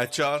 HR,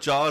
4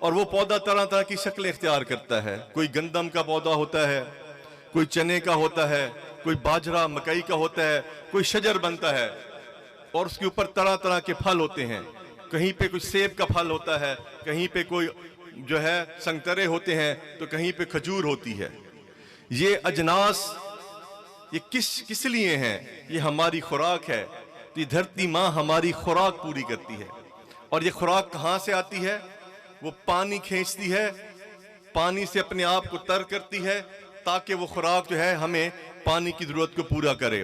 اور وہ پودا طرح طرح کی شکلیں اختیار کرتا ہے. کوئی گندم کا پودا ہوتا ہے, کوئی چنے کا ہوتا ہے, کوئی باجرہ مکئی کا ہوتا ہے, کوئی شجر بنتا ہے اور اس کے اوپر طرح طرح کے پھل ہوتے ہیں. کہیں پہ کوئی سیب کا پھل ہوتا ہے, کہیں پہ کوئی جو ہے سنگترے ہوتے ہیں, تو کہیں پہ کھجور ہوتی ہے. یہ اجناس یہ کس لیے ہیں؟ یہ ہماری خوراک ہے. یہ دھرتی ماں ہماری خوراک پوری کرتی ہے. اور یہ خوراک کہاں سے آتی ہے؟ وہ پانی کھینچتی ہے, پانی سے اپنے آپ کو تر کرتی ہے تاکہ وہ خوراک جو ہے ہمیں پانی کی ضرورت کو پورا کرے.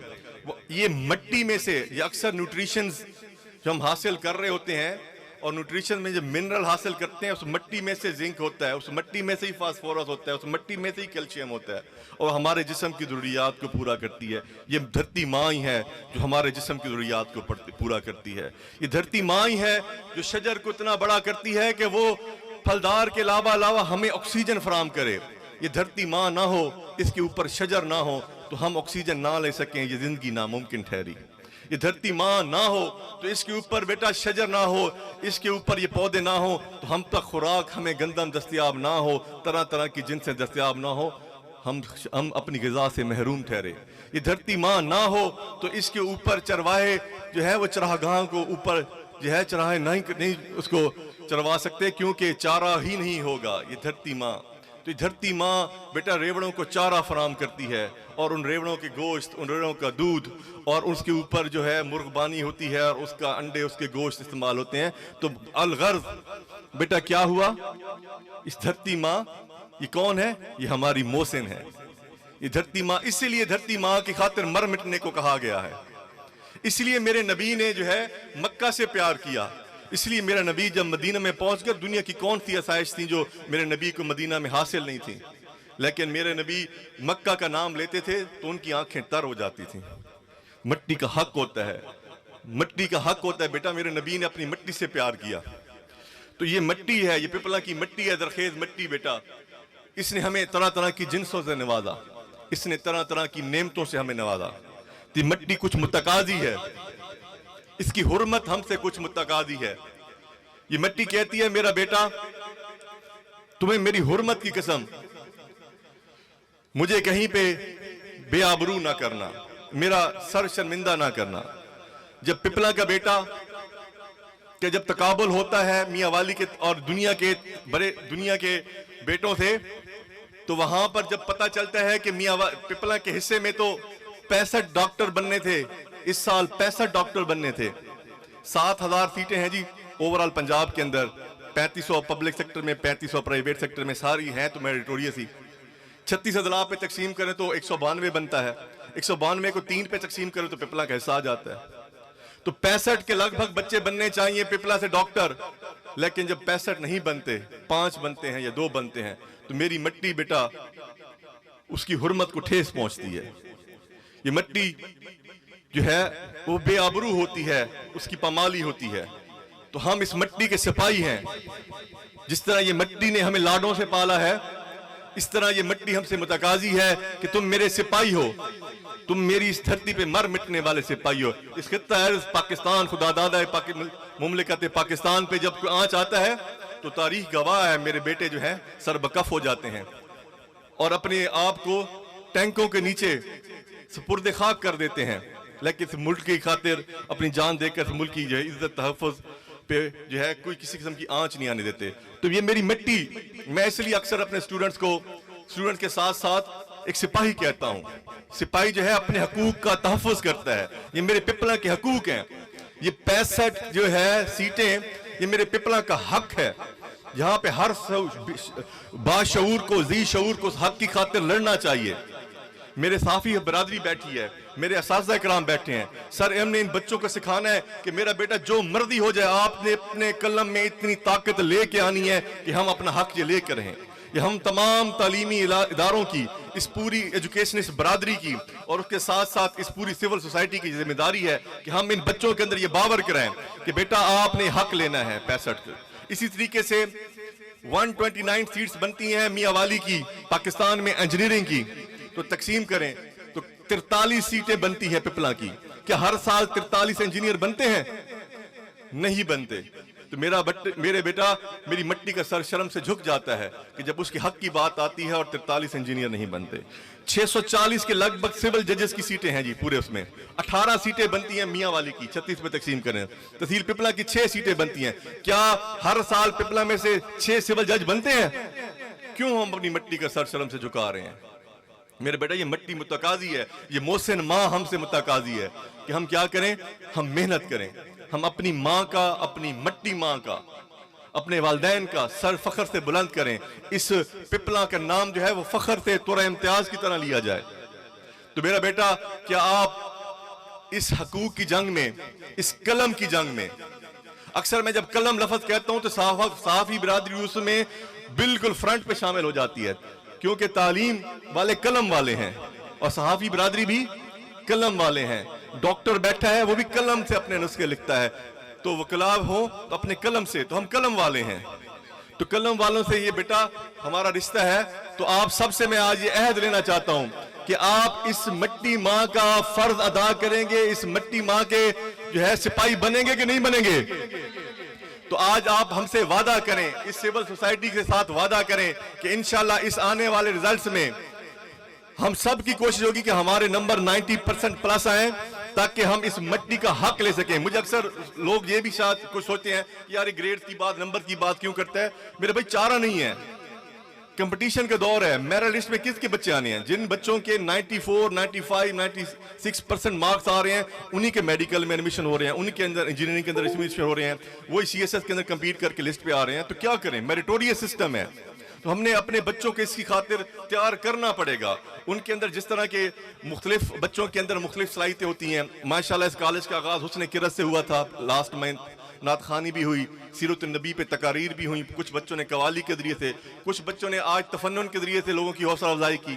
یہ مٹی میں سے یہ اکثر نیوٹریشنز جو ہم حاصل کر رہے ہوتے ہیں, اور نیوٹریشن میں جو منرل حاصل کرتے ہیں اس مٹی میں سے زنک ہوتا ہے, اس مٹی میں سے ہی فاسفورس ہوتا ہے, اس مٹی میں سے ہی کیلشیم ہوتا ہے, اور ہمارے جسم کی ضروریات کو پورا کرتی ہے. یہ دھرتی ماں ہی ہے جو ہمارے جسم کی ضروریات کو پورا کرتی ہے. یہ دھرتی ماں ہی ہے جو شجر کو اتنا بڑا کرتی ہے کہ وہ پھلدار کے علاوہ ہمیں آکسیجن فراہم کرے. یہ دھرتی ماں نہ ہو, اس کے اوپر شجر نہ ہو تو ہم آکسیجن نہ لے سکیں, یہ زندگی ناممکن ٹھہری. یہ دھرتی ماں نہ ہو تو اس کے اوپر بیٹا شجر نہ ہو, اس کے اوپر یہ پودے نہ ہو تو ہم تک خوراک ہمیں گندم دستیاب نہ ہو, طرح طرح کی جنسیں دستیاب نہ ہو, ہم اپنی غذا سے محروم ٹھہرے. یہ دھرتی ماں نہ ہو تو اس کے اوپر چرواہے جو ہے وہ چراگاہ کو اوپر جو ہے چراہے نہیں اس کو چروا سکتے کیونکہ چارہ ہی نہیں ہوگا. یہ دھرتی ماں, تو یہ دھرتی ماں بیٹا ریوڑوں کو چارہ فراہم کرتی ہے, اور ان ریوڑوں کے گوشت, ان ریوڑوں کا دودھ, اور اس کے اوپر جو ہے مرغبانی ہوتی ہے اور اس کا انڈے, اس کے گوشت استعمال ہوتے ہیں. تو الغرض بیٹا کیا ہوا؟ اس دھرتی ماں یہ کون ہے؟ یہ ہماری محسن ہے. یہ دھرتی ماں, اسی لیے دھرتی ماں کی خاطر مر مٹنے کو کہا گیا ہے. اس لیے میرے نبی نے جو ہے مکہ سے پیار کیا. اس لیے میرا نبی جب مدینہ میں پہنچ گیا, دنیا کی کون سی آسائش تھی جو میرے نبی کو مدینہ میں حاصل نہیں تھی, لیکن میرے نبی مکہ کا نام لیتے تھے تو ان کی آنکھیں تر ہو جاتی تھیں. مٹی کا حق ہوتا ہے, مٹی کا حق ہوتا ہے بیٹا. میرے نبی نے اپنی مٹی سے پیار کیا. تو یہ مٹی ہے, یہ پپلا کی مٹی ہے, درخیز مٹی بیٹا. اس نے ہمیں طرح طرح کی جنسوں سے نوازا, اس نے طرح طرح کی نعمتوں سے ہمیں نوازا. یہ مٹی کچھ متقاضی ہے, اس کی حرمت ہم سے کچھ متقاضی ہے. یہ مٹی کہتی ہے میرا بیٹا تمہیں میری حرمت کی قسم مجھے کہیں پہ بے آبرو نہ کرنا, میرا سر شرمندہ نہ کرنا. جب پپلا کا بیٹا کہ جب تقابل ہوتا ہے میاں والی کے اور دنیا کے بیٹوں سے, تو وہاں پر جب پتہ چلتا ہے کہ میاں پپلا کے حصے میں تو 65 ڈاکٹر بننے تھے, اس سال 65 ڈاکٹر بننے تھے. 7000 سیٹیں ہیں جی اوورال پنجاب کے اندر, 3500 پبلک سیکٹر میں, 3500 پرائیویٹ سیکٹر میں, ساری ہیں تو میریٹوریس ہی. 36 اضلاع پہ تقسیم کریں تو 192 بنتا ہے, 192 کو 3 پہ تقسیم کریں تو پپلا کا حصہ آ جاتا ہے. تو 65 کے لگ بھگ بچے بننے چاہیے پپلا سے ڈاکٹر, لیکن جب 65 نہیں بنتے, 5 بنتے ہیں یا 2 بنتے ہیں, تو میری مٹی بیٹا اس کی حرمت کو ٹھیس پہنچتی ہے. یہ مٹی جو ہے وہ بے آبرو ہوتی ہے, اس کی پامالی ہوتی ہے. تو ہم اس مٹی کے سپاہی ہیں. جس طرح یہ مٹی نے ہمیں لاڈوں سے پالا ہے, اس طرح یہ مٹی ہم سے متقاضی ہے کہ تم میرے سپاہی ہو, تم میری اس دھرتی پہ مر مٹنے والے سپاہی ہو. اس خطہ عرض پاکستان خدا دادا مملکت پاکستان پہ جب کوئی آنچ آتا ہے تو تاریخ گواہ ہے, میرے بیٹے جو ہیں سر بکف ہو جاتے ہیں اور اپنے آپ کو ٹینکوں کے نیچے سپرد خاک کر دیتے ہیں, لیکن اس ملک کی خاطر اپنی جان دے کر ملک کی جو ہے عزت تحفظ پہ جو ہے کوئی کسی قسم کی آنچ نہیں آنے دیتے. تو یہ میری مٹی, میں اس لیے اکثر اپنے اسٹوڈنٹس کے ساتھ ساتھ ایک سپاہی کہتا ہوں. سپاہی جو ہے اپنے حقوق کا تحفظ کرتا ہے. یہ میرے پپلا کے حقوق ہیں. یہ 65 جو ہے سیٹیں یہ میرے پپلا کا حق ہے, جہاں پہ ہر باشعور کو, ذی شعور کو حق کی خاطر لڑنا چاہیے. میرے صحافی برادری بیٹھی ہے, میرے اساتذہ کرام بیٹھے ہیں. سر ایم نے ان بچوں کو سکھانا ہے کہ میرا بیٹا جو مرضی ہو جائے, آپ نے اپنے قلم میں اتنی طاقت لے کے آنی ہے کہ ہم اپنا حق یہ لے کر رہیں. یہ ہم تمام تعلیمی اداروں کی, اس پوری ایجوکیشنسٹ برادری کی اور اس کے ساتھ ساتھ اس پوری سول سوسائٹی کی ذمہ داری ہے کہ ہم ان بچوں کے اندر یہ باور کرائیں کہ بیٹا آپ نے حق لینا ہے 65 کا. اسی طریقے سے 129 سیٹس بنتی ہیں میاں والی کی پاکستان میں انجینئرنگ کی, تو تقسیم کریں تو 43 سیٹیں بنتی ہیں پپلا کی. کیا ہر سال 43 انجینئر بنتے ہیں؟ نہیں بنتے. تو تو میرے بیٹا میری مٹی کا سر شرم سے جھک جاتا ہے کہ جب اس کے حق کی بات آتی ہے اور 43 انجینئر نہیں بنتے. 640 کے لگ بھگ سول ججز کی سیٹیں ہیں جی پورے اس میں. 18 سیٹیں بنتی ہیں میاں والی کی, 36 پہ تقسیم کریں. تحصیل پپلا کی 6 سیٹیں بنتی ہیں. کیا ہر سال پپلا میں سے 6 سول جج بنتے ہیں؟ کیوں ہم اپنی مٹی کا سر شرم سے جھکا رہے ہیں؟ میرے بیٹا یہ مٹی متقاضی ہے, یہ محسن ماں ہم سے متقاضی ہے کہ ہم کیا کریں, ہم محنت کریں, ہم اپنی ماں کا, اپنی مٹی ماں کا, اپنے والدین کا سر فخر سے بلند کریں. اس پپلا کا نام جو ہے وہ فخر سے طور امتیاز کی طرح لیا جائے. تو میرا بیٹا کیا آپ اس حقوق کی جنگ میں, اس قلم کی جنگ میں, اکثر میں جب قلم لفظ کہتا ہوں تو صحافی برادری اس میں بالکل فرنٹ پہ شامل ہو جاتی ہے, کیونکہ تعلیم والے قلم والے ہیں اور صحافی برادری بھی قلم والے ہیں. ڈاکٹر بیٹھا ہے وہ بھی قلم سے اپنے نسخے لکھتا ہے. تو وکلاء ہوں تو اپنے قلم سے, تو ہم قلم والے ہیں. تو قلم والوں سے یہ بیٹا ہمارا رشتہ ہے. تو آپ سب سے میں آج یہ عہد لینا چاہتا ہوں کہ آپ اس مٹی ماں کا فرض ادا کریں گے, اس مٹی ماں کے جو ہے سپاہی بنیں گے کہ نہیں بنیں گے؟ تو آج آپ ہم سے وعدہ کریں, اس سول سوسائٹی کے ساتھ وعدہ کریں کہ انشاءاللہ اس آنے والے ریزلٹس میں ہم سب کی کوشش ہوگی کہ ہمارے نمبر 90% پلس آئیں تاکہ ہم اس مٹی کا حق لے سکیں. مجھے اکثر لوگ یہ بھی شاید کچھ سوچتے ہیں کہ یار گریڈ کی بات, نمبر کی بات کیوں کرتا ہے؟ میرے بھائی چارہ نہیں ہے, کمپٹیشن کا دور ہے. میرا لسٹ میں کس کے بچے آنے ہیں؟ جن بچوں کے 94, 95, 96% مارکس آ رہے ہیں انہی کے میڈیکل میں ایڈمیشن ہو رہے ہیں, انہی کے اندر انجینئرنگ کے اندر ایڈمیشن ہو رہے ہیں, وہی سی ایس ایس کے اندر کمپیٹ کر کے لسٹ پہ آ رہے ہیں. تو کیا کریں, میریٹوریس سسٹم ہے. تو ہم نے اپنے بچوں کو اس کی خاطر تیار کرنا پڑے گا. ان کے اندر جس طرح کے مختلف بچوں کے اندر مختلف صلاحیتیں ہوتی ہیں. ماشاءاللہ اس کالج کا آغاز حسن کرت سے ہوا تھا, لاسٹ منتھ نعت خوانی بھی ہوئی, سیرت النبی پہ تقاریر بھی ہوئی, کچھ بچوں نے قوالی کے ذریعے سے, کچھ بچوں نے آج تفنن کے ذریعے سے لوگوں کی حوصلہ افزائی کی.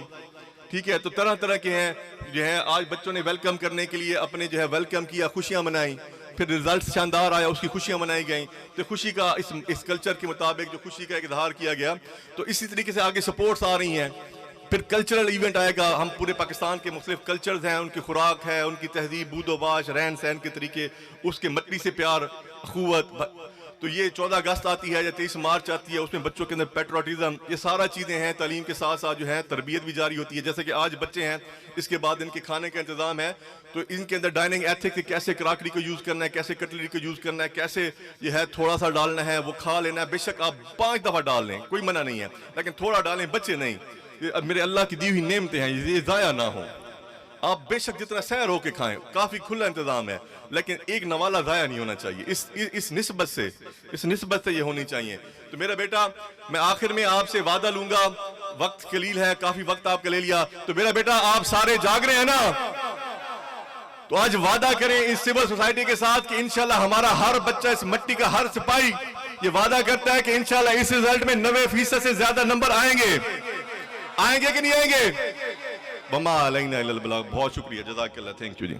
ٹھیک ہے, تو طرح طرح کے ہیں جو ہیں. آج بچوں نے ویلکم کرنے کے لیے اپنے جو ہے ویلکم کیا, خوشیاں منائیں, پھر رزلٹ شاندار آیا, اس کی خوشیاں منائی گئیں. تو خوشی کا اس کلچر کے مطابق جو خوشی کا ایک اظہار کیا گیا. تو اسی طریقے سے آگے سپورٹس آ رہی ہیں. پھر کلچرل ایونٹ آئے گا. ہم پورے پاکستان کے مختلف کلچرز ہیں, ان کی خوراک ہے, ان کی تہذیب, بود و باش, رہن سہن کے طریقے, اس کے مٹی سے پیار, اخوت. تو یہ 14 اگست آتی ہے یا 23 مارچ آتی ہے, اس میں بچوں کے اندر پیٹروٹزم, یہ سارا چیزیں ہیں. تعلیم کے ساتھ ساتھ جو ہے تربیت بھی جاری ہوتی ہے. جیسے کہ آج بچے ہیں, اس کے بعد ان کے کھانے کا انتظام ہے, تو ان کے اندر ڈائننگ ایتھکس, کیسے کراکری کو یوز کرنا ہے, کیسے کٹلری کو یوز کرنا ہے, کیسے یہ ہے تھوڑا سا ڈالنا ہے, وہ کھا لینا ہے. بے شک آپ 5 دفعہ ڈال لیں, کوئی منع نہیں ہے, لیکن تھوڑا ڈالیں, بچے نہیں. یہ میرے اللہ کی دی ہوئی نعمتیں ہیں, یہ ضائع نہ ہوں. آپ بے شک جتنا سیر ہو کے کھائیں, کافی کھلا انتظام ہے, لیکن ایک نوالا ضائع نہیں ہونا چاہیے. اس نسبت سے یہ ہونی چاہیے. تو میرا بیٹا میں آخر میں آپ سے وعدہ لوں گا, وقت قلیل ہے, کافی وقت آپ کا لے لیا. تو میرا بیٹا آپ سارے جاگ رہے ہیں نا؟ تو آج وعدہ کریں اس سول سوسائٹی کے ساتھ کہ انشاءاللہ ہمارا ہر بچہ, اس مٹی کا ہر سپاہی یہ وعدہ کرتا ہے کہ انشاءاللہ اس رزلٹ میں 90% سے زیادہ نمبر آئیں گے. آئیں گے کہ نہیں آئیں گے؟ وما علینا الا البلاغ. بہت شکریہ, جزاک اللہ, تھینک یو جی.